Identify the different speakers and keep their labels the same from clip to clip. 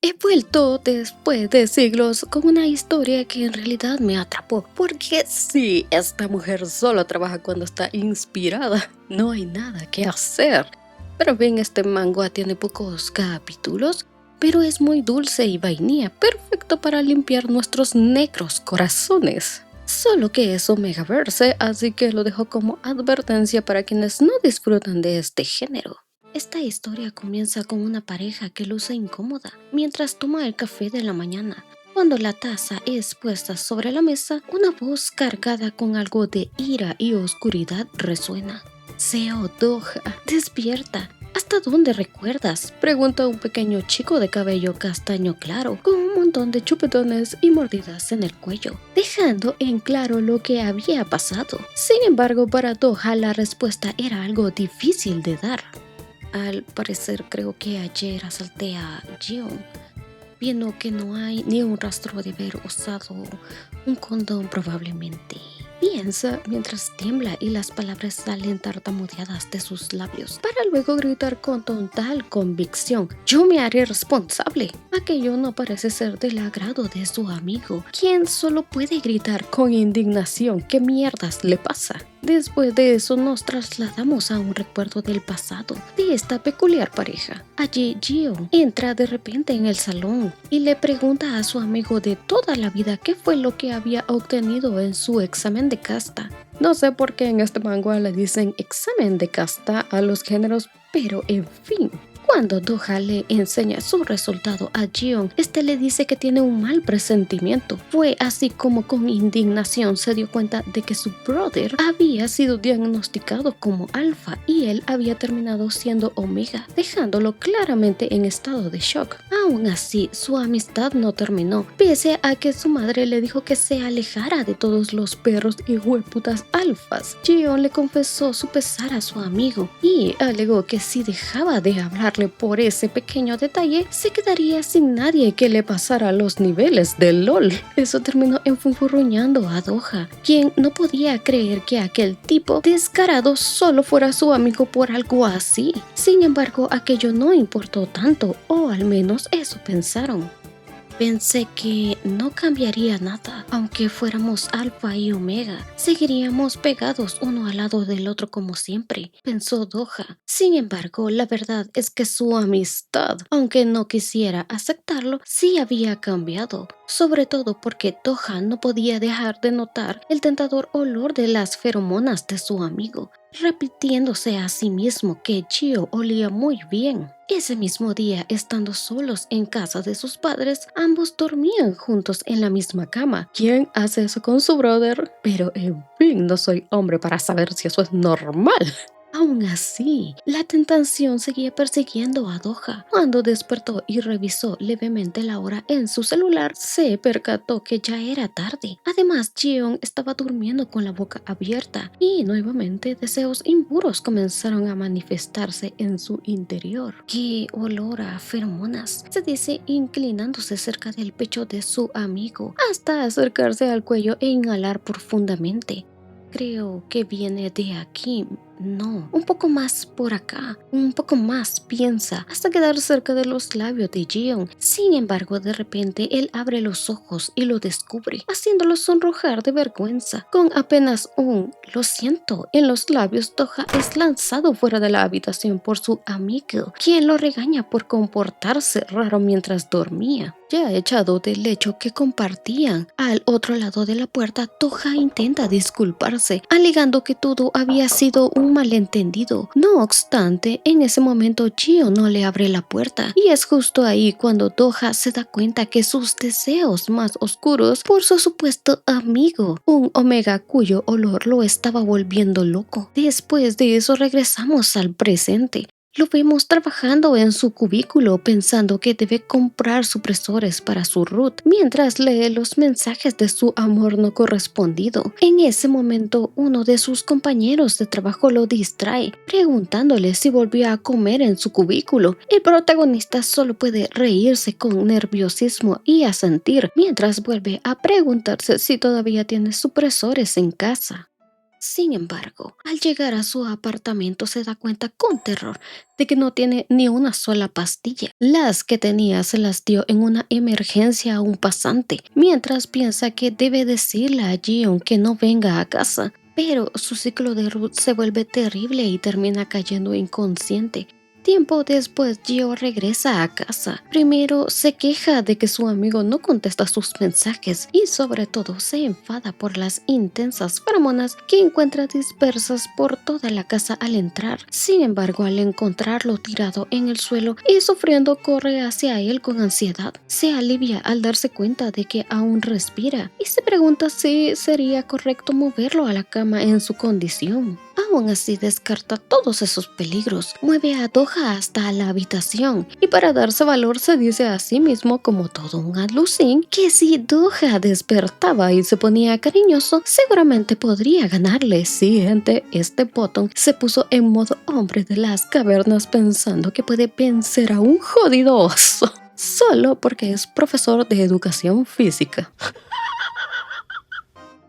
Speaker 1: He vuelto después de siglos con una historia que en realidad me atrapó, porque sí, esta mujer solo trabaja cuando está inspirada, no hay nada que hacer. Pero bien, este manga tiene pocos capítulos, pero es muy dulce y vainilla, perfecto para limpiar nuestros negros corazones. Solo que es Omegaverse, así que lo dejo como advertencia para quienes no disfrutan de este género. Esta historia comienza con una pareja que luce incómoda mientras toma el café de la mañana. Cuando la taza es puesta sobre la mesa, una voz cargada con algo de ira y oscuridad resuena. Seo Doha, despierta. ¿Hasta dónde recuerdas? Pregunta un pequeño chico de cabello castaño claro, con un montón de chupetones y mordidas en el cuello, dejando en claro lo que había pasado. Sin embargo, para Doha la respuesta era algo difícil de dar. Al parecer creo que ayer asalté a Jion, viendo que no hay ni un rastro de haber usado un condón probablemente. Piensa mientras tiembla y las palabras salen tartamudeadas de sus labios, para luego gritar con total convicción: yo me haré responsable. Aquello no parece ser del agrado de su amigo, quien solo puede gritar con indignación: ¿qué mierdas le pasa? Después de eso nos trasladamos a un recuerdo del pasado de esta peculiar pareja. Allí Jion entra de repente en el salón y le pregunta a su amigo de toda la vida qué fue lo que había obtenido en su examen de casta. No sé por qué en este manga le dicen examen de casta a los géneros, pero en fin. Cuando Doha le enseña su resultado a Jion, este le dice que tiene un mal presentimiento. Fue así como con indignación se dio cuenta de que su brother había sido diagnosticado como alfa y él había terminado siendo omega, dejándolo claramente en estado de shock. Aún así, su amistad no terminó, pese a que su madre le dijo que se alejara de todos los perros y hueputas alfas. Jion le confesó su pesar a su amigo y alegó que si dejaba de hablarle por ese pequeño detalle, se quedaría sin nadie que le pasara los niveles de LOL. Eso terminó enfunfurruñando a Doha, quien no podía creer que aquel tipo descarado solo fuera su amigo por algo así. Sin embargo, aquello no importó tanto, o al menos eso pensaron. Pensé que no cambiaría nada, aunque fuéramos alfa y omega, seguiríamos pegados uno al lado del otro como siempre, pensó Doha. Sin embargo, la verdad es que su amistad, aunque no quisiera aceptarlo, sí había cambiado, sobre todo porque Doha no podía dejar de notar el tentador olor de las feromonas de su amigo, repitiéndose a sí mismo que Chio olía muy bien. Ese mismo día, estando solos en casa de sus padres, ambos dormían juntos en la misma cama. ¿Quién hace eso con su brother? Pero en fin, no soy hombre para saber si eso es normal. Aún así, la tentación seguía persiguiendo a Doha. Cuando despertó y revisó levemente la hora en su celular, se percató que ya era tarde. Además, Jion estaba durmiendo con la boca abierta y nuevamente deseos impuros comenzaron a manifestarse en su interior. ¡Qué olor a feromonas!, se dice inclinándose cerca del pecho de su amigo hasta acercarse al cuello e inhalar profundamente. Creo que viene de aquí. No, un poco más por acá, un poco más, piensa, hasta quedar cerca de los labios de Jion. Sin embargo, de repente él abre los ojos y lo descubre, haciéndolo sonrojar de vergüenza. Con apenas un "lo siento" en los labios, Doha es lanzado fuera de la habitación por su amigo, quien lo regaña por comportarse raro mientras dormía. Ya echado del lecho que compartían al otro lado de la puerta, Doha intenta disculparse, alegando que todo había sido un malentendido. No obstante, en ese momento Gio no le abre la puerta y es justo ahí cuando Doha se da cuenta que sus deseos más oscuros por su supuesto amigo, un omega cuyo olor lo estaba volviendo loco. Después de eso regresamos al presente. Lo vemos trabajando en su cubículo pensando que debe comprar supresores para su root, mientras lee los mensajes de su amor no correspondido. En ese momento, uno de sus compañeros de trabajo lo distrae, preguntándole si volvió a comer en su cubículo. El protagonista solo puede reírse con nerviosismo y asentir, mientras vuelve a preguntarse si todavía tiene supresores en casa. Sin embargo, al llegar a su apartamento se da cuenta con terror de que no tiene ni una sola pastilla. Las que tenía se las dio en una emergencia a un pasante, mientras piensa que debe decirle a Gion que no venga a casa. Pero su ciclo de Ruth se vuelve terrible y termina cayendo inconsciente. Tiempo después, Gio regresa a casa. Primero se queja de que su amigo no contesta sus mensajes y sobre todo se enfada por las intensas feromonas que encuentra dispersas por toda la casa al entrar. Sin embargo, al encontrarlo tirado en el suelo y sufriendo, corre hacia él con ansiedad. Se alivia al darse cuenta de que aún respira y se pregunta si sería correcto moverlo a la cama en su condición. Aún así descarta todos esos peligros, mueve a Doha hasta la habitación y para darse valor se dice a sí mismo como todo un alucín que si Doha despertaba y se ponía cariñoso, seguramente podría ganarle. Sí, gente, este botón se puso en modo hombre de las cavernas pensando que puede vencer a un jodido oso, solo porque es profesor de educación física.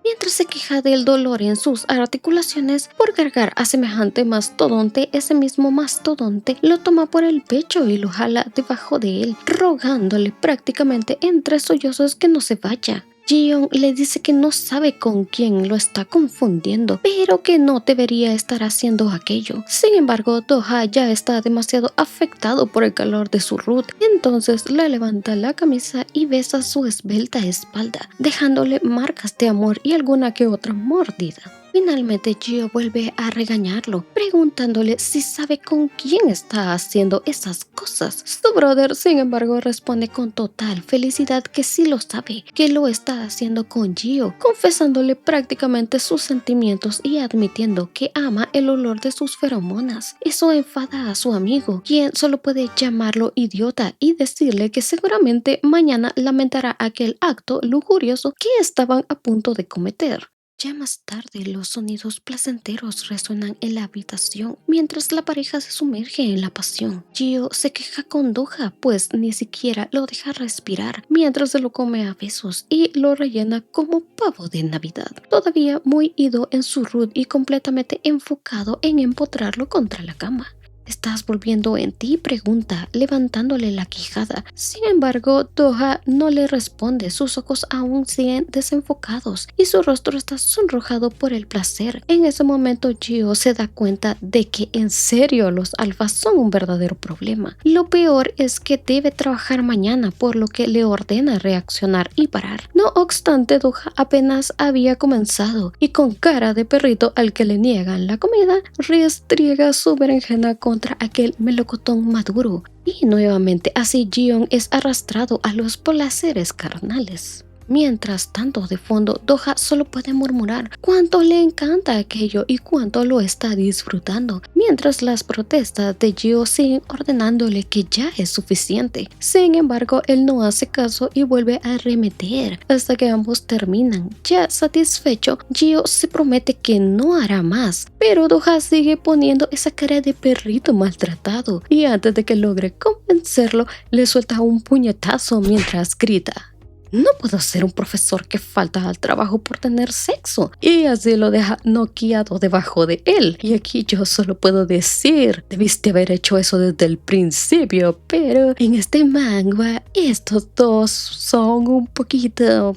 Speaker 1: Mientras se queja del dolor en sus articulaciones por cargar a semejante mastodonte, ese mismo mastodonte lo toma por el pecho y lo jala debajo de él, rogándole prácticamente entre sollozos que no se vaya. Gion le dice que no sabe con quién lo está confundiendo, pero que no debería estar haciendo aquello. Sin embargo, Doha ya está demasiado afectado por el calor de su Ruth, entonces le levanta la camisa y besa su esbelta espalda, dejándole marcas de amor y alguna que otra mordida. Finalmente Gio vuelve a regañarlo, preguntándole si sabe con quién está haciendo esas cosas. Su brother, sin embargo, responde con total felicidad que sí lo sabe, que lo está haciendo con Gio, confesándole prácticamente sus sentimientos y admitiendo que ama el olor de sus feromonas. Eso enfada a su amigo, quien solo puede llamarlo idiota y decirle que seguramente mañana lamentará aquel acto lujurioso que estaban a punto de cometer. Ya más tarde, los sonidos placenteros resuenan en la habitación mientras la pareja se sumerge en la pasión. Gio se queja con Doha, pues ni siquiera lo deja respirar mientras se lo come a besos y lo rellena como pavo de Navidad. Todavía muy ido en su Ruth y completamente enfocado en empotrarlo contra la cama. ¿Estás volviendo en ti?, pregunta, levantándole la quijada. Sin embargo, Doha no le responde, sus ojos aún siguen desenfocados y su rostro está sonrojado por el placer. En ese momento, Gio se da cuenta de que en serio los alfas son un verdadero problema. Lo peor es que debe trabajar mañana, por lo que le ordena reaccionar y parar. No obstante, Doha apenas había comenzado y con cara de perrito al que le niegan la comida, restriega su berenjena contra aquel melocotón maduro y nuevamente así Gion es arrastrado a los placeres carnales. Mientras tanto, de fondo, Doha solo puede murmurar cuánto le encanta aquello y cuánto lo está disfrutando, mientras las protestas de Gio siguen ordenándole que ya es suficiente. Sin embargo, él no hace caso y vuelve a arremeter hasta que ambos terminan. Ya satisfecho, Gio se promete que no hará más, pero Doha sigue poniendo esa cara de perrito maltratado y antes de que logre convencerlo, le suelta un puñetazo mientras grita: "No puedo ser un profesor que falta al trabajo por tener sexo", y así lo deja noqueado debajo de él. Y aquí yo solo puedo decir, debiste haber hecho eso desde el principio, pero en este manga estos dos son un poquito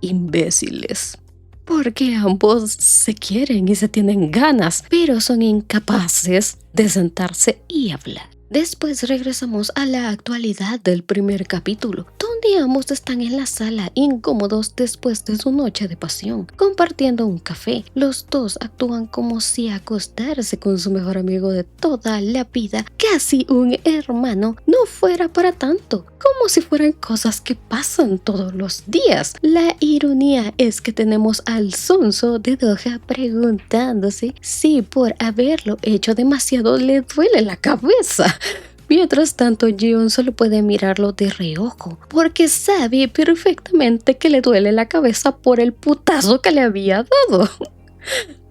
Speaker 1: imbéciles. Porque ambos se quieren y se tienen ganas, pero son incapaces de sentarse y hablar. Después regresamos a la actualidad del primer capítulo, donde ambos están en la sala incómodos después de su noche de pasión, compartiendo un café. Los dos actúan como si acostarse con su mejor amigo de toda la vida, casi un hermano, no fuera para tanto, como si fueran cosas que pasan todos los días. La ironía es que tenemos al sonso de Doha preguntándose si por haberlo hecho demasiado le duele la cabeza. Mientras tanto, Gion solo puede mirarlo de reojo, porque sabe perfectamente que le duele la cabeza por el putazo que le había dado.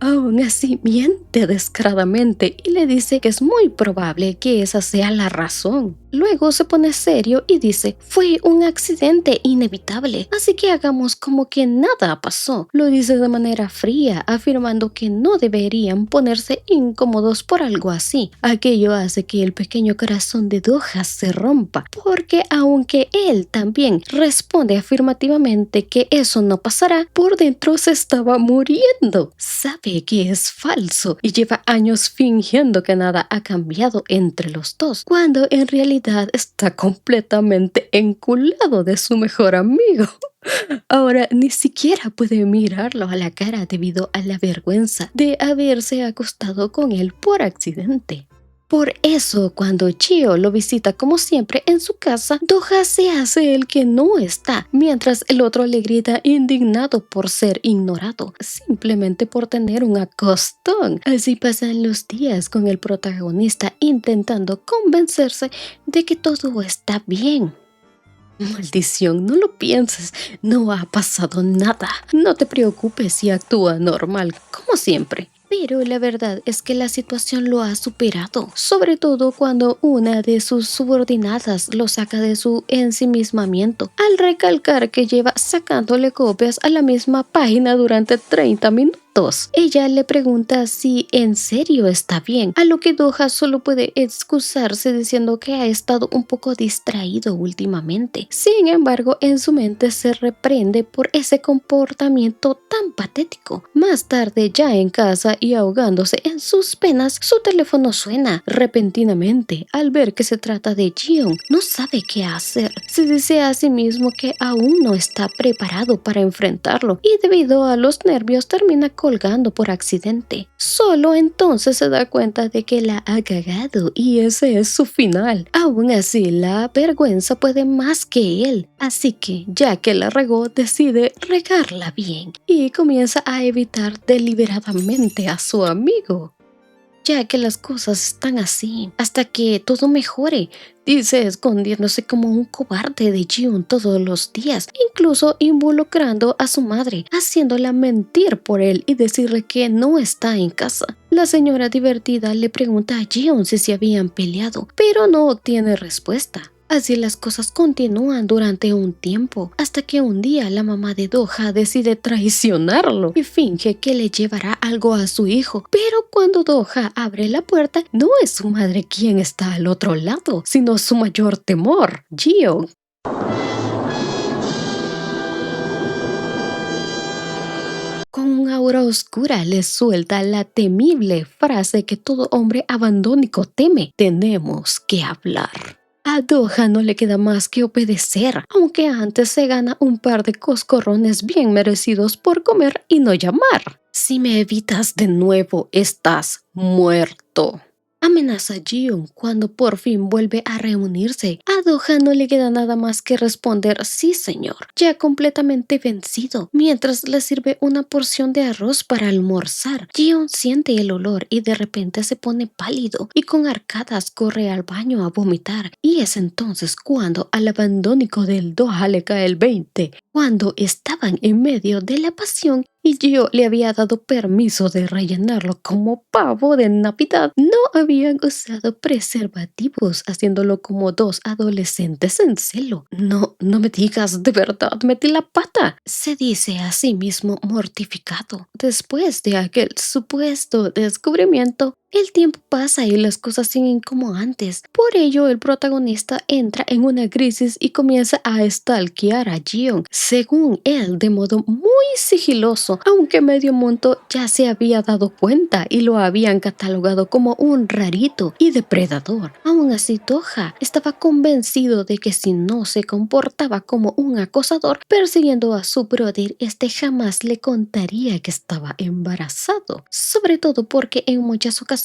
Speaker 1: Aún así, miente descaradamente y le dice que es muy probable que esa sea la razón. Luego se pone serio y dice, fue un accidente inevitable, así que hagamos como que nada pasó. Lo dice de manera fría, afirmando que no deberían ponerse incómodos por algo así. Aquello hace que el pequeño corazón de Doha se rompa, porque aunque él también responde afirmativamente que eso no pasará, por dentro se estaba muriendo. Sabe que es falso y lleva años fingiendo que nada ha cambiado entre los dos, cuando en realidad está completamente enculado de su mejor amigo. Ahora ni siquiera puede mirarlo a la cara debido a la vergüenza de haberse acostado con él por accidente. Por eso, cuando Chio lo visita como siempre en su casa, Doha se hace el que no está, mientras el otro le grita indignado por ser ignorado, simplemente por tener un acostón. Así pasan los días con el protagonista intentando convencerse de que todo está bien. Maldición, no lo pienses, no ha pasado nada. No te preocupes si actúa normal, como siempre. Pero la verdad es que la situación lo ha superado, sobre todo cuando una de sus subordinadas lo saca de su ensimismamiento, al recalcar que lleva sacándole copias a la misma página durante 30 minutos. Ella le pregunta si en serio está bien, a lo que Doha solo puede excusarse diciendo que ha estado un poco distraído últimamente. Sin embargo, en su mente se reprende por ese comportamiento tan patético. Más tarde, ya en casa y ahogándose en sus penas, su teléfono suena repentinamente. Al ver que se trata de Jion, no sabe qué hacer. Se dice a sí mismo que aún no está preparado para enfrentarlo y debido a los nervios termina colgando por accidente. Solo entonces se da cuenta de que la ha cagado y ese es su final. Aún así, la vergüenza puede más que él. Así que, ya que la regó, decide regarla bien y comienza a evitar deliberadamente a su amigo, ya que las cosas están así, hasta que todo mejore, dice escondiéndose como un cobarde de Jiun todos los días, incluso involucrando a su madre, haciéndola mentir por él y decirle que no está en casa. La señora divertida le pregunta a Jiun si se habían peleado, pero no obtiene respuesta. Así las cosas continúan durante un tiempo, hasta que un día la mamá de Doha decide traicionarlo y finge que le llevará algo a su hijo. Pero cuando Doha abre la puerta, no es su madre quien está al otro lado, sino su mayor temor, Jion. Con un aura oscura le suelta la temible frase que todo hombre abandónico teme: tenemos que hablar. A Doha no le queda más que obedecer, aunque antes se gana un par de coscorrones bien merecidos por comer y no llamar. Si me evitas de nuevo, estás muerto, amenaza Jion cuando por fin vuelve a reunirse. A Doha no le queda nada más que responder sí señor, ya completamente vencido, mientras le sirve una porción de arroz para almorzar. Jion siente el olor y de repente se pone pálido y con arcadas corre al baño a vomitar, y es entonces cuando al abandónico del Doha le cae el 20. Cuando estaban en medio de la pasión y yo le había dado permiso de rellenarlo como pavo de Navidad, no habían usado preservativos, haciéndolo como dos adolescentes en celo. No me digas, de verdad metí la pata, se dice a sí mismo mortificado. Después de aquel supuesto descubrimiento, el tiempo pasa y las cosas siguen como antes. Por ello, el protagonista entra en una crisis y comienza a stalkear a Jion, según él, de modo muy sigiloso, aunque medio mundo ya se había dado cuenta y lo habían catalogado como un rarito y depredador. Aún así, Doha estaba convencido de que si no se comportaba como un acosador persiguiendo a su brother, este jamás le contaría que estaba embarazado, sobre todo porque en muchas ocasiones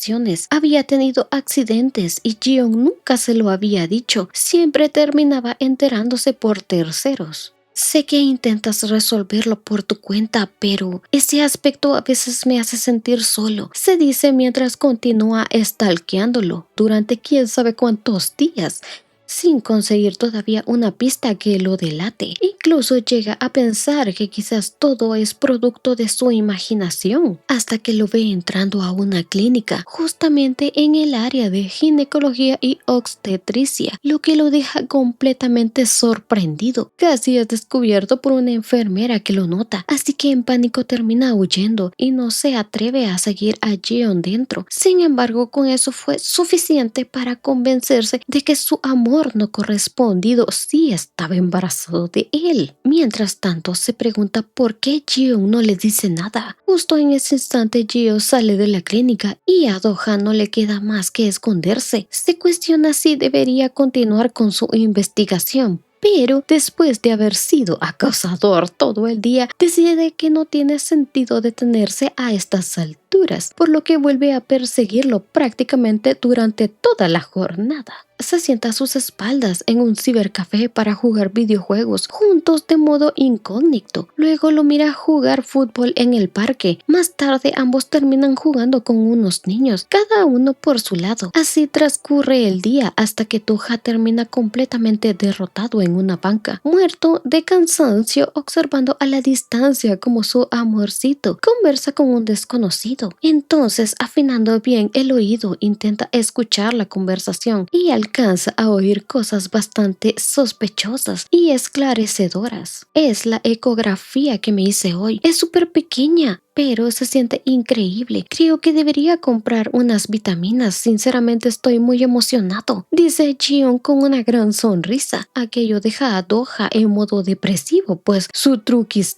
Speaker 1: había tenido accidentes y Jion nunca se lo había dicho, siempre terminaba enterándose por terceros. Sé que intentas resolverlo por tu cuenta, pero ese aspecto a veces me hace sentir solo, se dice mientras continúa stalkeándolo durante quién sabe cuántos días. sin conseguir todavía una pista que lo delate. Incluso llega a pensar que quizás todo es producto de su imaginación, hasta que lo ve entrando a una clínica, justamente en el área de ginecología y obstetricia, lo que lo deja completamente sorprendido. Casi es descubierto por una enfermera que lo nota, así que en pánico termina huyendo y no se atreve a seguir a Jeon dentro. Sin embargo, con eso fue suficiente para convencerse de que su amor no correspondido sí estaba embarazado de él. Mientras tanto, se pregunta por qué Jeon no le dice nada. Justo en ese instante, Jeon sale de la clínica y a Do-ha no le queda más que esconderse. Se cuestiona si debería continuar con su investigación, pero después de haber sido acosador todo el día, decide que no tiene sentido detenerse a estas alturas, por lo que vuelve a perseguirlo prácticamente durante toda la jornada. Se sienta a sus espaldas en un cibercafé para jugar videojuegos juntos de modo incógnito. Luego lo mira jugar fútbol en el parque. Más tarde ambos terminan jugando con unos niños, cada uno por su lado. Así transcurre el día hasta que Do-ha termina completamente derrotado en una banca, muerto de cansancio, observando a la distancia como su amorcito conversa con un desconocido. Entonces, afinando bien el oído, intenta escuchar la conversación y alcanza a oír cosas bastante sospechosas y esclarecedoras. Es la ecografía que me hice hoy. Es súper pequeña, pero se siente increíble. Creo que debería comprar unas vitaminas. Sinceramente estoy muy emocionado, dice Jeon con una gran sonrisa. Aquello deja a Do-ha en modo depresivo, pues su truquis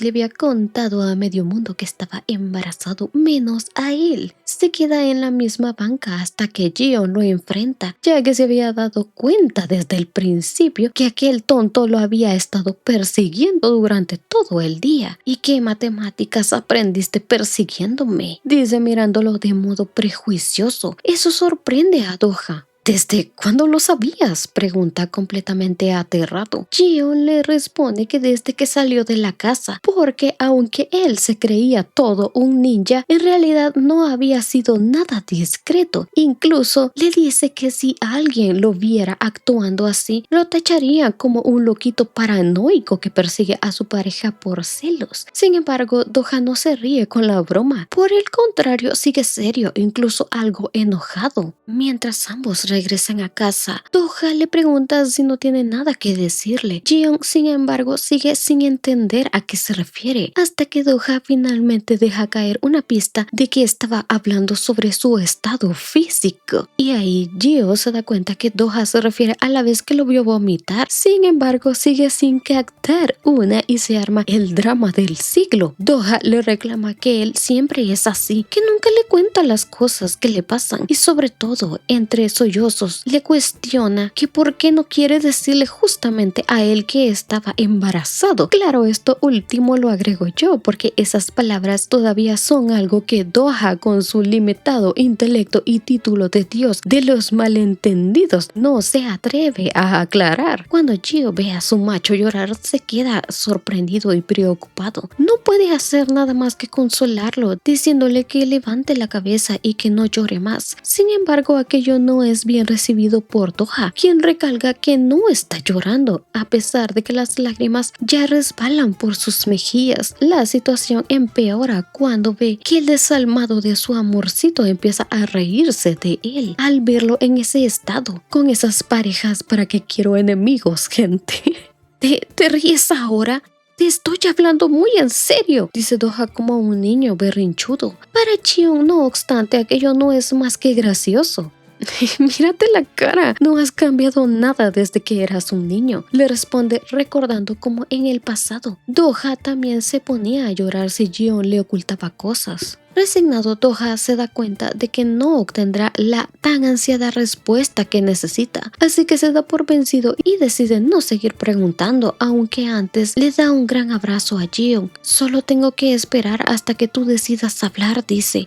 Speaker 1: le había contado a medio mundo que estaba embarazado, menos a él. Se queda en la misma banca hasta que Jeon lo enfrenta, ya que se había dado cuenta desde el principio que aquel tonto lo había estado persiguiendo durante todo el día. ¿Y qué matemáticas aprendiste persiguiéndome?, dice mirándolo de modo prejuicioso. Eso sorprende a Do-ha. ¿Desde cuándo lo sabías?, pregunta completamente aterrado. Jeon le responde que desde que salió de la casa, porque aunque él se creía todo un ninja, en realidad no había sido nada discreto. Incluso le dice que si alguien lo viera actuando así, lo tacharía como un loquito paranoico que persigue a su pareja por celos. Sin embargo, Do-ha no se ríe con la broma. Por el contrario, sigue serio, incluso algo enojado. Mientras ambos regresan a casa, Do-ha le pregunta si no tiene nada que decirle. Jeon, sin embargo, sigue sin entender a qué se refiere, hasta que Do-ha finalmente deja caer una pista de que estaba hablando sobre su estado físico. Y ahí Jeon se da cuenta que Do-ha se refiere a la vez que lo vio vomitar. Sin embargo, sigue sin captar una y se arma el drama del siglo. Do-ha le reclama que él siempre es así, que nunca le cuenta las cosas que le pasan y sobre todo, entre sollozos, le cuestiona que por qué no quiere decirle justamente a él que estaba embarazado. Claro, esto último lo agrego yo porque esas palabras todavía son algo que Do-ha, con su limitado intelecto y título de Dios de los malentendidos, no se atreve a aclarar. Cuando Jeon ve a su macho llorar, se queda sorprendido y preocupado. No puede hacer nada más que consolarlo, diciéndole que levante la cabeza y que no llore más. Sin embargo, aquello no es bien recibido por Do-ha, quien recalca que no está llorando, a pesar de que las lágrimas ya resbalan por sus mejillas. La situación empeora cuando ve que el desalmado de su amorcito empieza a reírse de él al verlo en ese estado. Con esas parejas, ¿para qué quiero enemigos, gente? ¿Te ríes ahora? Te estoy hablando muy en serio, dice Do-ha como un niño berrinchudo. Para Jeon, no obstante, aquello no es más que gracioso. Mírate la cara, no has cambiado nada desde que eras un niño, le responde recordando como en el pasado. Do-ha también se ponía a llorar si Jeon le ocultaba cosas. Resignado, Do-ha se da cuenta de que no obtendrá la tan ansiada respuesta que necesita, así que se da por vencido y decide no seguir preguntando, aunque antes le da un gran abrazo a Jeon. Solo tengo que esperar hasta que tú decidas hablar, dice.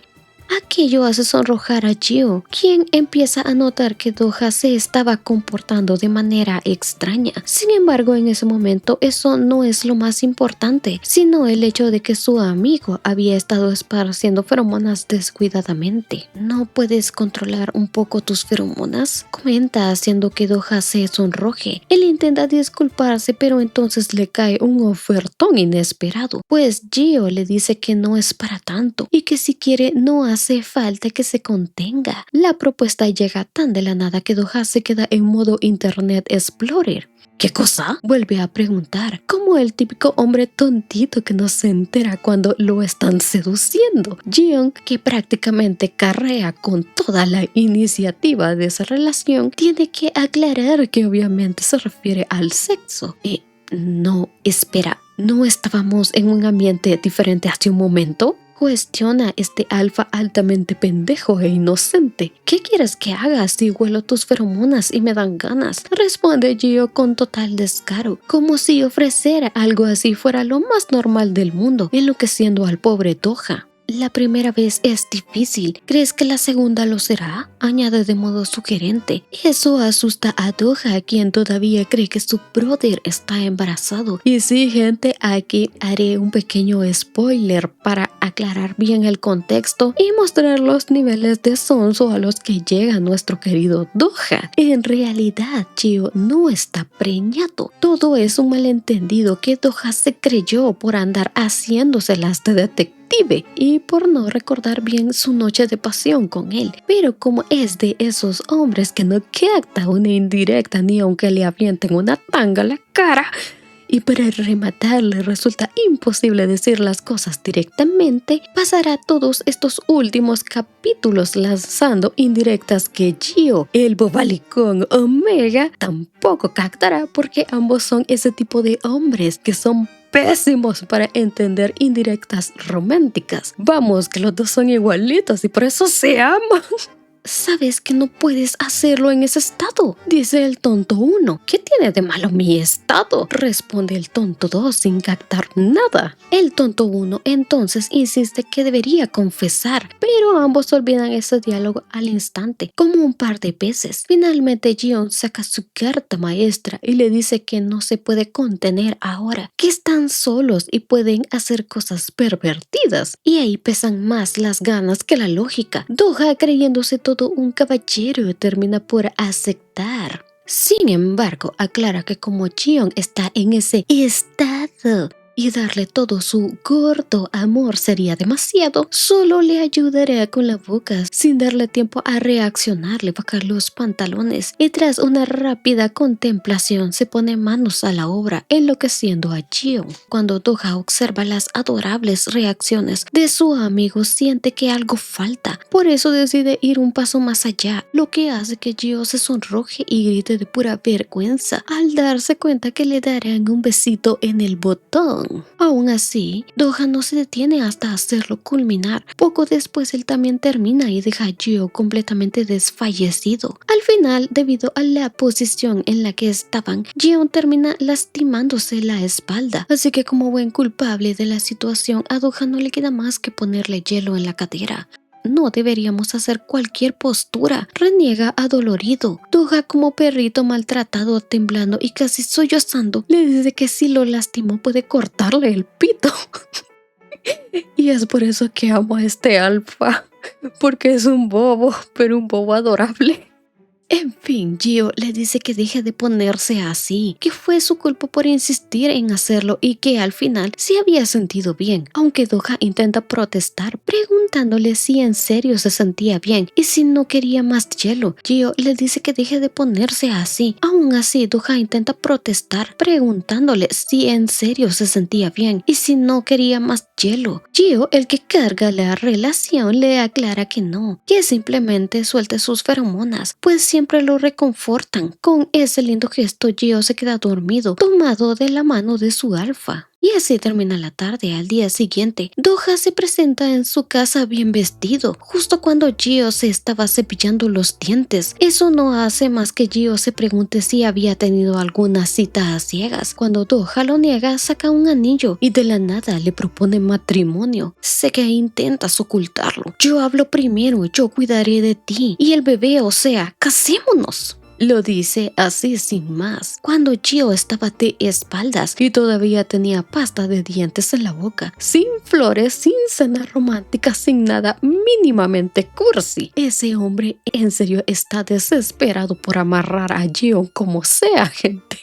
Speaker 1: Aquello hace sonrojar a Gio, quien empieza a notar que Doha se estaba comportando de manera extraña. Sin embargo, en ese momento eso no es lo más importante, sino el hecho de que su amigo había estado esparciendo feromonas descuidadamente. ¿No puedes controlar un poco tus feromonas?, comenta, haciendo que Doha se sonroje. Él intenta disculparse, pero entonces le cae un ofertón inesperado, pues Gio le dice que no es para tanto y que si quiere no hace falta que se contenga. La propuesta llega tan de la nada que Doha se queda en modo Internet Explorer. ¿Qué cosa?, vuelve a preguntar, como el típico hombre tontito que no se entera cuando lo están seduciendo. Jion, que prácticamente carrea con toda la iniciativa de esa relación, tiene que aclarar que obviamente se refiere al sexo. No, espera, ¿no estábamos en un ambiente diferente hace un momento?, cuestiona este alfa altamente pendejo e inocente. ¿Qué quieres que haga si huelo tus feromonas y me dan ganas?, responde Gio con total descaro, como si ofrecer algo así fuera lo más normal del mundo, enloqueciendo al pobre Doha. La primera vez es difícil, ¿crees que la segunda lo será?, añade de modo sugerente. Eso asusta a Doha, quien todavía cree que su brother está embarazado. Y sí, gente, aquí haré un pequeño spoiler para aclarar bien el contexto y mostrar los niveles de sonso a los que llega nuestro querido Doha. En realidad, Gio no está preñado. Todo es un malentendido que Doha se creyó por andar haciéndoselas de detective y por no recordar bien su noche de pasión con él. Pero como es de esos hombres que no capta una indirecta ni aunque le avienten una tanga a la cara, y para rematar le resulta imposible decir las cosas directamente, pasará todos estos últimos capítulos lanzando indirectas que Gio, el bobalicón Omega, tampoco captará, porque ambos son ese tipo de hombres que son pésimos para entender indirectas románticas. Vamos, que los dos son igualitos y por eso se aman. Sabes que no puedes hacerlo en ese estado, dice el tonto 1. ¿Qué tiene de malo mi estado?, responde el tonto 2 sin captar nada. El tonto 1 entonces insiste que debería confesar, pero ambos olvidan ese diálogo al instante, como un par de veces. Finalmente Jion saca su carta maestra y le dice que no se puede contener ahora, que están solos y pueden hacer cosas pervertidas. Y ahí pesan más las ganas que la lógica. Doha, creyéndose todo un caballero, termina por aceptar. Sin embargo, aclara que como Jion está en ese estado y darle todo su gordo amor sería demasiado, solo le ayudará con la boca, sin darle tiempo a reaccionar. Le baja los pantalones y tras una rápida contemplación se pone manos a la obra, enloqueciendo a Jion. Cuando Doha observa las adorables reacciones de su amigo, siente que algo falta, por eso decide ir un paso más allá, lo que hace que Jion se sonroje y grite de pura vergüenza al darse cuenta que le darán un besito en el botón. Aún así, Doha no se detiene hasta hacerlo culminar. Poco después él también termina y deja a Gio completamente desfallecido. Al final, debido a la posición en la que estaban, Gio termina lastimándose la espalda, así que como buen culpable de la situación, a Doha no le queda más que ponerle hielo en la cadera. No deberíamos hacer cualquier postura, reniega adolorido. Doha, como perrito maltratado, temblando y casi sollozando, le dice que si lo lastimó puede cortarle el pito. Y es por eso que amo a este alfa, porque es un bobo, pero un bobo adorable. En fin, Gio le dice que deje de ponerse así, que fue su culpa por insistir en hacerlo y que al final sí había sentido bien, aunque Doha intenta protestar preguntándole si en serio se sentía bien y si no quería más hielo. Gio le dice que deje de ponerse así. Aún así, Doha intenta protestar preguntándole si en serio se sentía bien y si no quería más hielo. Gio, el que carga la relación, le aclara que no, que simplemente suelte sus feromonas, pues siempre lo reconfortan. Con ese lindo gesto, Gio se queda dormido, tomado de la mano de su alfa. Y así termina la tarde. Al día siguiente, Doha se presenta en su casa bien vestido, justo cuando Gio se estaba cepillando los dientes. Eso no hace más que Gio se pregunte si había tenido alguna cita a ciegas. Cuando Doha lo niega, saca un anillo y de la nada le propone matrimonio. Sé que intentas ocultarlo. Yo hablo primero, yo cuidaré de ti y el bebé, o sea, casémonos. Lo dice así sin más, cuando Gio estaba de espaldas y todavía tenía pasta de dientes en la boca, sin flores, sin cena romántica, sin nada mínimamente cursi. Ese hombre en serio está desesperado por amarrar a Gio como sea, gente.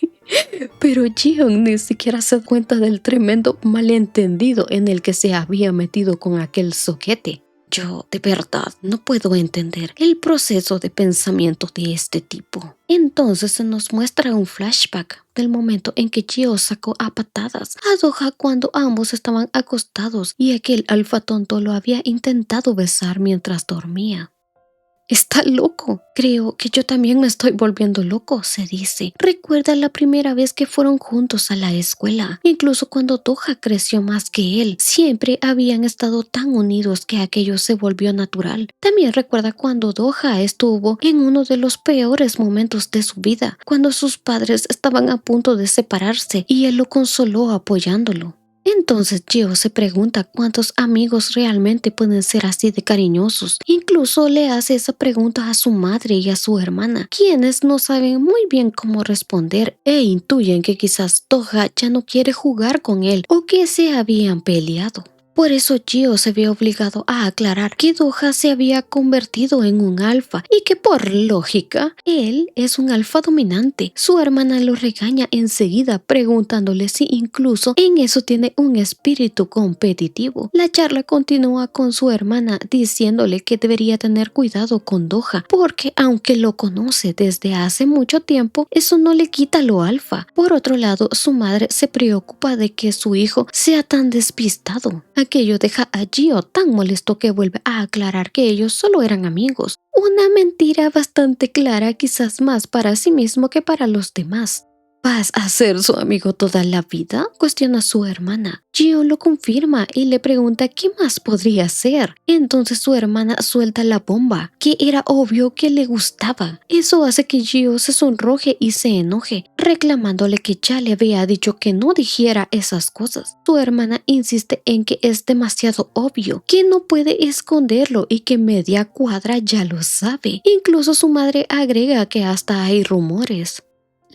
Speaker 1: Pero Gion ni siquiera se da cuenta del tremendo malentendido en el que se había metido con aquel soquete. Yo de verdad no puedo entender el proceso de pensamiento de este tipo. Entonces se nos muestra un flashback del momento en que Gio sacó a patadas a Doha cuando ambos estaban acostados y aquel alfa tonto lo había intentado besar mientras dormía. Está loco. Creo que yo también me estoy volviendo loco, se dice. Recuerda la primera vez que fueron juntos a la escuela. Incluso cuando Doha creció más que él, siempre habían estado tan unidos que aquello se volvió natural. También recuerda cuando Doha estuvo en uno de los peores momentos de su vida, cuando sus padres estaban a punto de separarse y él lo consoló apoyándolo. Entonces Gio se pregunta cuántos amigos realmente pueden ser así de cariñosos. Incluso le hace esa pregunta a su madre y a su hermana, quienes no saben muy bien cómo responder e intuyen que quizás Doha ya no quiere jugar con él o que se habían peleado. Por eso Gio se ve obligado a aclarar que Doha se había convertido en un alfa y que por lógica, él es un alfa dominante. Su hermana lo regaña enseguida preguntándole si incluso en eso tiene un espíritu competitivo. La charla continúa con su hermana diciéndole que debería tener cuidado con Doha porque aunque lo conoce desde hace mucho tiempo, eso no le quita lo alfa. Por otro lado, su madre se preocupa de que su hijo sea tan despistado. Aquello deja a Gio tan molesto que vuelve a aclarar que ellos solo eran amigos. Una mentira bastante clara, quizás más para sí mismo que para los demás. ¿Vas a ser su amigo toda la vida?, cuestiona su hermana. Gio lo confirma y le pregunta qué más podría ser. Entonces su hermana suelta la bomba, que era obvio que le gustaba. Eso hace que Gio se sonroje y se enoje, reclamándole que ya le había dicho que no dijera esas cosas. Su hermana insiste en que es demasiado obvio, que no puede esconderlo y que media cuadra ya lo sabe. Incluso su madre agrega que hasta hay rumores.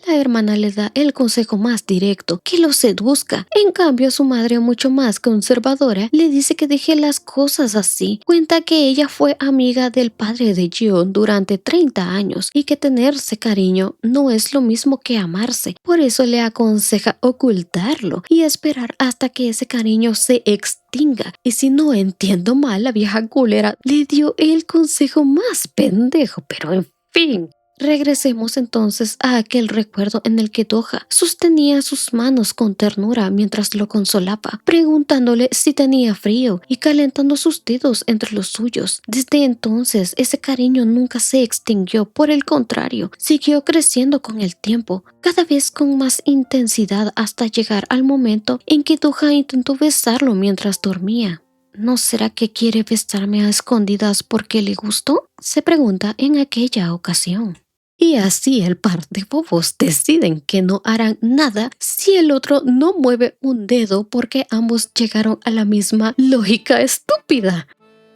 Speaker 1: La hermana le da el consejo más directo, que lo seduzca. En cambio, su madre, mucho más conservadora, le dice que deje las cosas así. Cuenta que ella fue amiga del padre de Gio durante 30 años y que tenerse cariño no es lo mismo que amarse. Por eso le aconseja ocultarlo y esperar hasta que ese cariño se extinga. Y si no entiendo mal, la vieja culera le dio el consejo más pendejo, pero en fin. Regresemos entonces a aquel recuerdo en el que Doha sostenía sus manos con ternura mientras lo consolaba, preguntándole si tenía frío y calentando sus dedos entre los suyos. Desde entonces, ese cariño nunca se extinguió, por el contrario, siguió creciendo con el tiempo, cada vez con más intensidad hasta llegar al momento en que Doha intentó besarlo mientras dormía. ¿No será que quiere besarme a escondidas porque le gustó?, se pregunta en aquella ocasión. Y así el par de bobos deciden que no harán nada si el otro no mueve un dedo porque ambos llegaron a la misma lógica estúpida.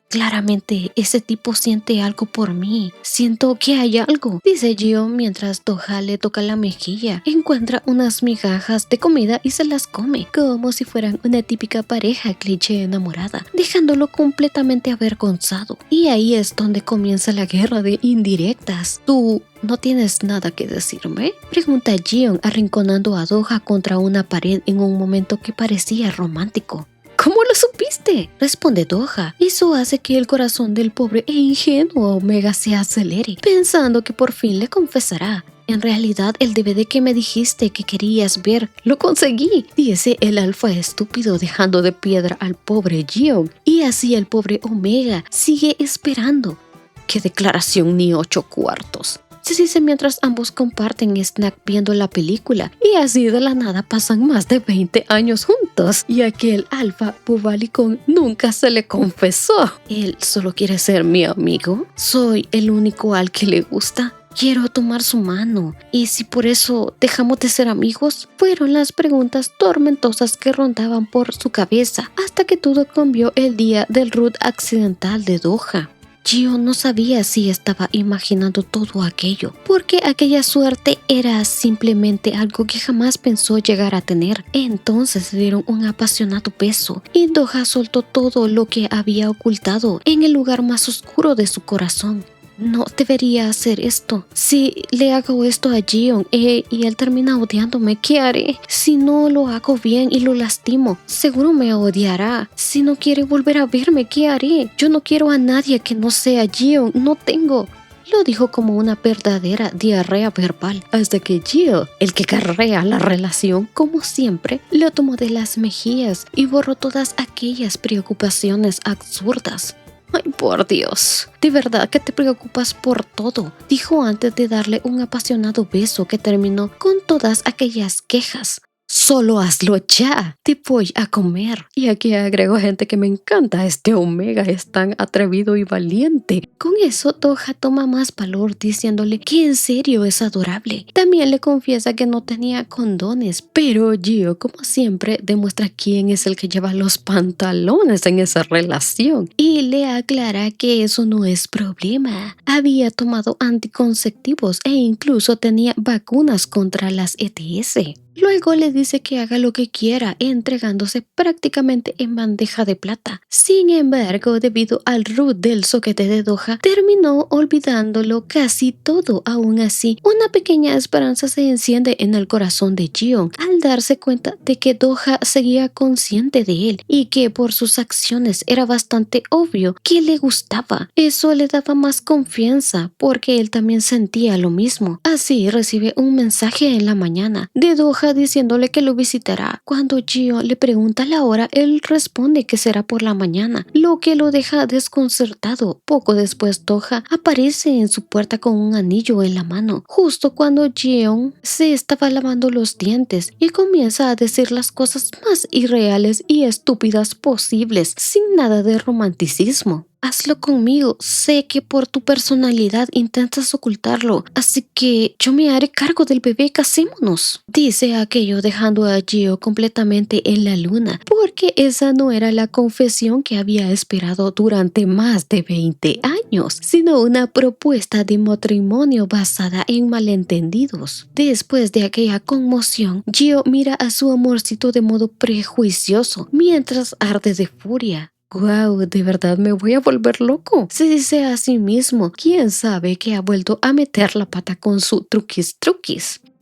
Speaker 1: Claramente ese tipo siente algo por mí. Siento que hay algo, dice Gio mientras Doha le toca la mejilla. Encuentra unas migajas de comida y se las come, como si fueran una típica pareja cliché enamorada, dejándolo completamente avergonzado. Y ahí es donde comienza la guerra de indirectas. ¿Tú no tienes nada que decirme?, pregunta Gio arrinconando a Doha contra una pared en un momento que parecía romántico. ¿Cómo lo supiste?, responde Doha. Eso hace que el corazón del pobre e ingenuo Omega se acelere, pensando que por fin le confesará. En realidad, el DVD que me dijiste que querías ver, lo conseguí, dice el alfa estúpido dejando de piedra al pobre Gio. Y así el pobre Omega sigue esperando. ¡Qué declaración ni 8 cuartos! se dice mientras ambos comparten snack viendo la película, y así de la nada pasan más de 20 años juntos, y aquel alfa bobalicón nunca se le confesó. Él solo quiere ser mi amigo. Soy el único al que le gusta. Quiero tomar su mano. ¿Y si por eso dejamos de ser amigos? Fueron las preguntas tormentosas que rondaban por su cabeza hasta que todo cambió el día del root accidental de Doha. Gio no sabía si estaba imaginando todo aquello, porque aquella suerte era simplemente algo que jamás pensó llegar a tener. Entonces le dieron un apasionado beso y Doha soltó todo lo que había ocultado en el lugar más oscuro de su corazón. No debería hacer esto. Si le hago esto a Jion y él termina odiándome, ¿qué haré? Si no lo hago bien y lo lastimo, seguro me odiará. Si no quiere volver a verme, ¿qué haré? Yo no quiero a nadie que no sea Jion. No tengo. Lo dijo como una verdadera diarrea verbal, hasta que Gio, el que carrea la relación, como siempre, lo tomó de las mejillas y borró todas aquellas preocupaciones absurdas. Ay, por Dios, de verdad que te preocupas por todo, dijo antes de darle un apasionado beso que terminó con todas aquellas quejas. Solo hazlo ya, te voy a comer. Y aquí agrego gente que me encanta, este Omega es tan atrevido y valiente. Con eso Doha toma más valor diciéndole que en serio es adorable. También le confiesa que no tenía condones, pero Gio, como siempre, demuestra quién es el que lleva los pantalones en esa relación y le aclara que eso no es problema. Había tomado anticonceptivos e incluso tenía vacunas contra las ETS. Luego le dice que haga lo que quiera, entregándose prácticamente en bandeja de plata. Sin embargo, debido al root del soquete de Doha, terminó olvidándolo casi todo. Aún así, una pequeña esperanza se enciende en el corazón de Jion al darse cuenta de que Doha seguía consciente de él y que por sus acciones era bastante obvio que le gustaba. Eso le daba más confianza porque él también sentía lo mismo. Así recibe un mensaje en la mañana de Doha diciéndole que lo visitará. Cuando Gio le pregunta la hora, él responde que será por la mañana, lo que lo deja desconcertado. Poco después, Doha aparece en su puerta con un anillo en la mano, justo cuando Jion se estaba lavando los dientes y comienza a decir las cosas más irreales y estúpidas posibles, sin nada de romanticismo. Hazlo conmigo, sé que por tu personalidad intentas ocultarlo, así que yo me haré cargo del bebé, casémonos. Dice aquello dejando a Gio completamente en la luna, porque esa no era la confesión que había esperado durante más de 20 años, sino una propuesta de matrimonio basada en malentendidos. Después de aquella conmoción, Gio mira a su amorcito de modo prejuicioso, mientras arde de furia. Wow, de verdad me voy a volver loco. Se dice a sí mismo, quién sabe que ha vuelto a meter la pata con su truquis.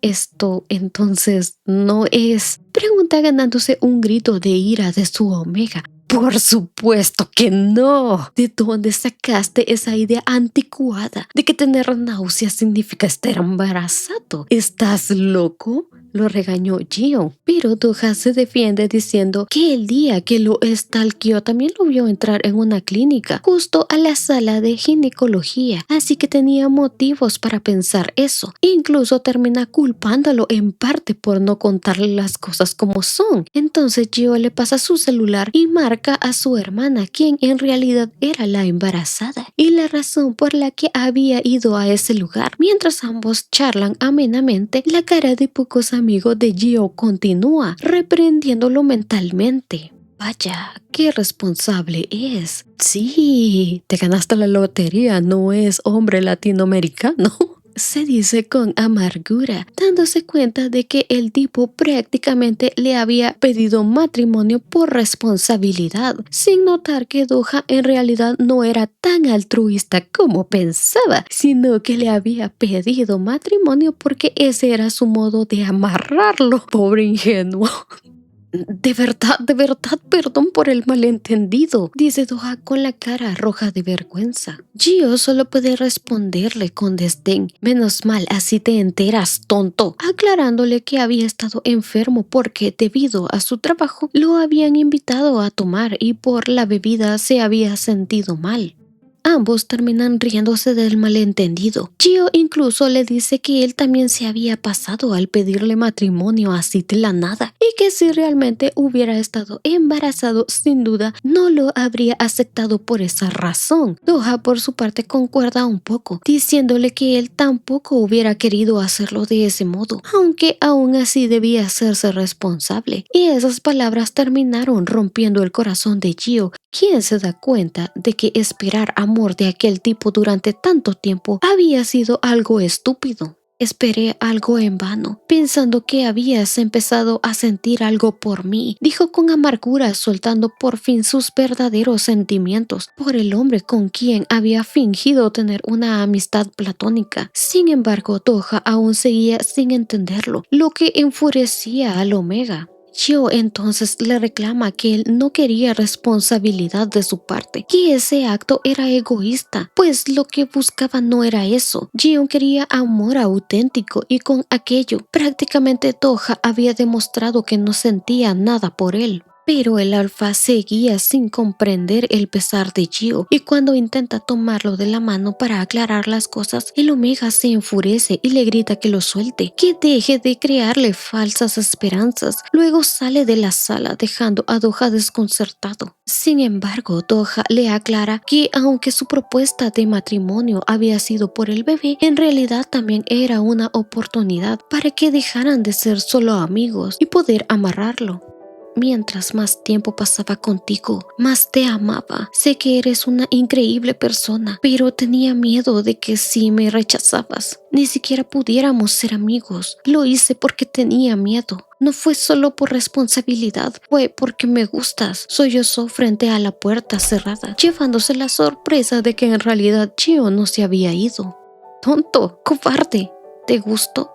Speaker 1: ¿Esto entonces no es? Pregunta ganándose un grito de ira de su Omega. Por supuesto que no. ¿De dónde sacaste esa idea anticuada de que tener náuseas significa estar embarazado? ¿Estás loco? Lo regañó Gio, pero Doha se defiende diciendo que el día que lo stalkeó también lo vio entrar en una clínica justo a la sala de ginecología, así que tenía motivos para pensar eso. Incluso termina culpándolo en parte por no contarle las cosas como son. Entonces Gio le pasa su celular y marca a su hermana, quien en realidad era la embarazada y la razón por la que había ido a ese lugar. Mientras ambos charlan amenamente, la cara de pocos amigos de Gio continúa reprendiéndolo mentalmente. Vaya, qué responsable es. Sí, te ganaste la lotería, no es hombre latinoamericano. Se dice con amargura, dándose cuenta de que el tipo prácticamente le había pedido matrimonio por responsabilidad, sin notar que Doha en realidad no era tan altruista como pensaba, sino que le había pedido matrimonio porque ese era su modo de amarrarlo. Pobre ingenuo. De verdad, perdón por el malentendido, dice Doha con la cara roja de vergüenza. Gio solo puede responderle con desdén. Menos mal, así te enteras, tonto, aclarándole que había estado enfermo porque debido a su trabajo lo habían invitado a tomar y por la bebida se había sentido mal. Ambos terminan riéndose del malentendido. Gio incluso le dice que él también se había pasado al pedirle matrimonio así de la nada y que si realmente hubiera estado embarazado, sin duda no lo habría aceptado por esa razón. Doha por su parte concuerda un poco, diciéndole que él tampoco hubiera querido hacerlo de ese modo, aunque aún así debía hacerse responsable. Y esas palabras terminaron rompiendo el corazón de Gio, quien se da cuenta de que esperar amor de aquel tipo durante tanto tiempo había sido algo estúpido. Esperé algo en vano, pensando que habías empezado a sentir algo por mí, dijo con amargura, soltando por fin sus verdaderos sentimientos por el hombre con quien había fingido tener una amistad platónica. Sin embargo, Doha aún seguía sin entenderlo, lo que enfurecía al Omega. Gio entonces le reclama que él no quería responsabilidad de su parte, que ese acto era egoísta, pues lo que buscaba no era eso. Gio quería amor auténtico y con aquello prácticamente Doha había demostrado que no sentía nada por él. Pero el alfa seguía sin comprender el pesar de Gio y cuando intenta tomarlo de la mano para aclarar las cosas, el Omega se enfurece y le grita que lo suelte, que deje de crearle falsas esperanzas. Luego sale de la sala dejando a Doha desconcertado. Sin embargo, Doha le aclara que aunque su propuesta de matrimonio había sido por el bebé, en realidad también era una oportunidad para que dejaran de ser solo amigos y poder amarrarlo. Mientras más tiempo pasaba contigo, más te amaba. Sé que eres una increíble persona, pero tenía miedo de que si me rechazabas, ni siquiera pudiéramos ser amigos. Lo hice porque tenía miedo. No fue solo por responsabilidad, fue porque me gustas, sollozó frente a la puerta cerrada, llevándose la sorpresa de que en realidad Gio no se había ido. Tonto, cobarde, ¿te gustó?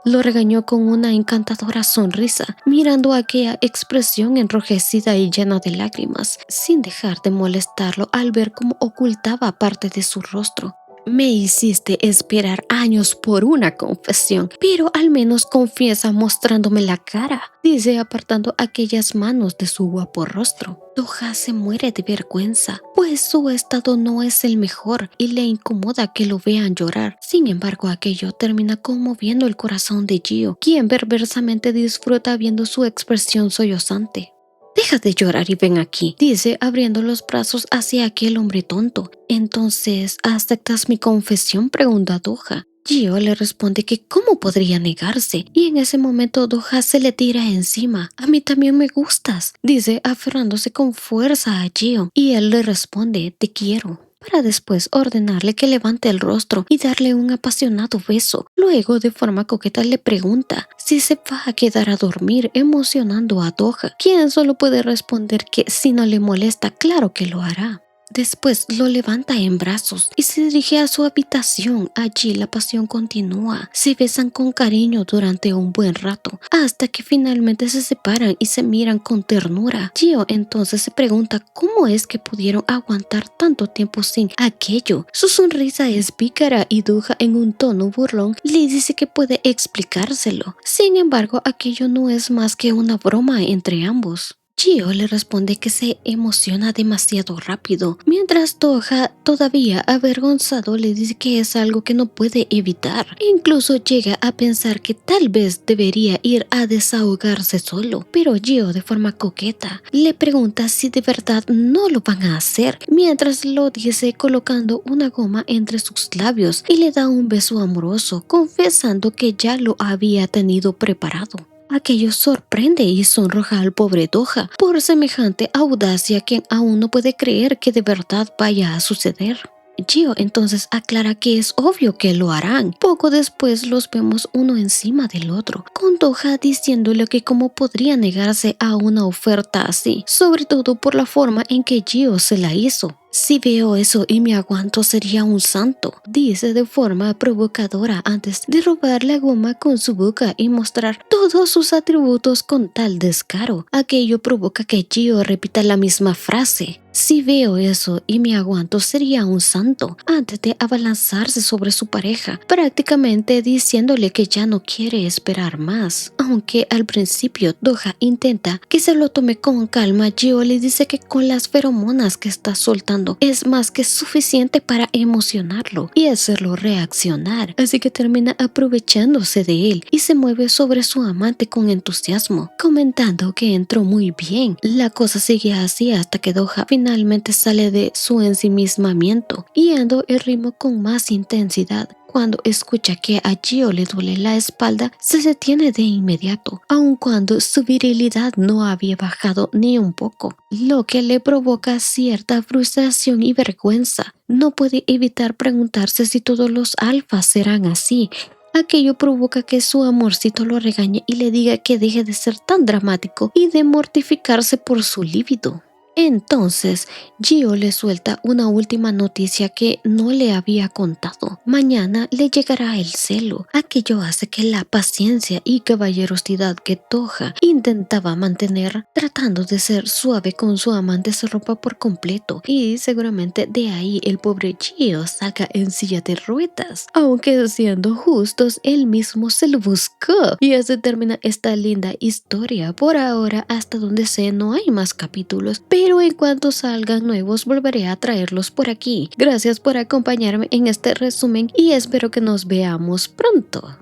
Speaker 1: Lo regañó con una encantadora sonrisa, mirando aquella expresión enrojecida y llena de lágrimas, sin dejar de molestarlo al ver cómo ocultaba parte de su rostro. Me hiciste esperar años por una confesión, pero al menos confiesa mostrándome la cara, dice apartando aquellas manos de su guapo rostro. Doha se muere de vergüenza, pues su estado no es el mejor y le incomoda que lo vean llorar. Sin embargo, aquello termina conmoviendo el corazón de Gio, quien perversamente disfruta viendo su expresión sollozante. Deja de llorar y ven aquí, dice abriendo los brazos hacia aquel hombre tonto. Entonces, ¿aceptas mi confesión?, pregunta Doha. Gio le responde que cómo podría negarse, y en ese momento Doha se le tira encima. A mí también me gustas, dice aferrándose con fuerza a Gio, y él le responde, te quiero, para después ordenarle que levante el rostro y darle un apasionado beso. Luego, de forma coqueta, le pregunta si se va a quedar a dormir, emocionando a Doha, quien solo puede responder que si no le molesta, claro que lo hará. Después lo levanta en brazos y se dirige a su habitación. Allí la pasión continúa. Se besan con cariño durante un buen rato, hasta que finalmente se separan y se miran con ternura. Gio entonces se pregunta cómo es que pudieron aguantar tanto tiempo sin aquello. Su sonrisa es pícara y Doha, en un tono burlón, le dice que puede explicárselo. Sin embargo, aquello no es más que una broma entre ambos. Gio le responde que se emociona demasiado rápido, mientras Doha, todavía avergonzado, le dice que es algo que no puede evitar. Incluso llega a pensar que tal vez debería ir a desahogarse solo, pero Gio, de forma coqueta, le pregunta si de verdad no lo van a hacer, mientras lo dice colocando una goma entre sus labios y le da un beso amoroso, confesando que ya lo había tenido preparado. Aquello sorprende y sonroja al pobre Doha por semejante audacia, quien aún no puede creer que de verdad vaya a suceder. Gio entonces aclara que es obvio que lo harán. Poco después los vemos uno encima del otro, con Doha diciéndole que cómo podría negarse a una oferta así, sobre todo por la forma en que Gio se la hizo. Si veo eso y me aguanto sería un santo, dice de forma provocadora antes de robar la goma con su boca y mostrar todos sus atributos con tal descaro. Aquello provoca que Gio repita la misma frase. Si veo eso y me aguanto sería un santo, antes de abalanzarse sobre su pareja, prácticamente diciéndole que ya no quiere esperar más. Aunque al principio Doha intenta que se lo tome con calma, Gio le dice que con las feromonas que está soltando pasando es más que suficiente para emocionarlo y hacerlo reaccionar, así que termina aprovechándose de él y se mueve sobre su amante con entusiasmo, comentando que entró muy bien. La cosa sigue así hasta que Doha finalmente sale de su ensimismamiento, guiando el ritmo con más intensidad. Cuando escucha que a Gio le duele la espalda, se detiene de inmediato, aun cuando su virilidad no había bajado ni un poco, lo que le provoca cierta frustración y vergüenza. No puede evitar preguntarse si todos los alfas serán así. Aquello provoca que su amorcito lo regañe y le diga que deje de ser tan dramático y de mortificarse por su líbido. Entonces, Gio le suelta una última noticia que no le había contado. Mañana le llegará el celo. Aquello hace que la paciencia y caballerosidad que Toja intentaba mantener, tratando de ser suave con su amante, se rompa por completo. Y seguramente de ahí el pobre Gio salga en silla de ruedas. Aunque siendo justos, él mismo se lo buscó. Y así termina esta linda historia. Por ahora, hasta donde sé, no hay más capítulos, pero en cuanto salgan nuevos volveré a traerlos por aquí. Gracias por acompañarme en este resumen y espero que nos veamos pronto.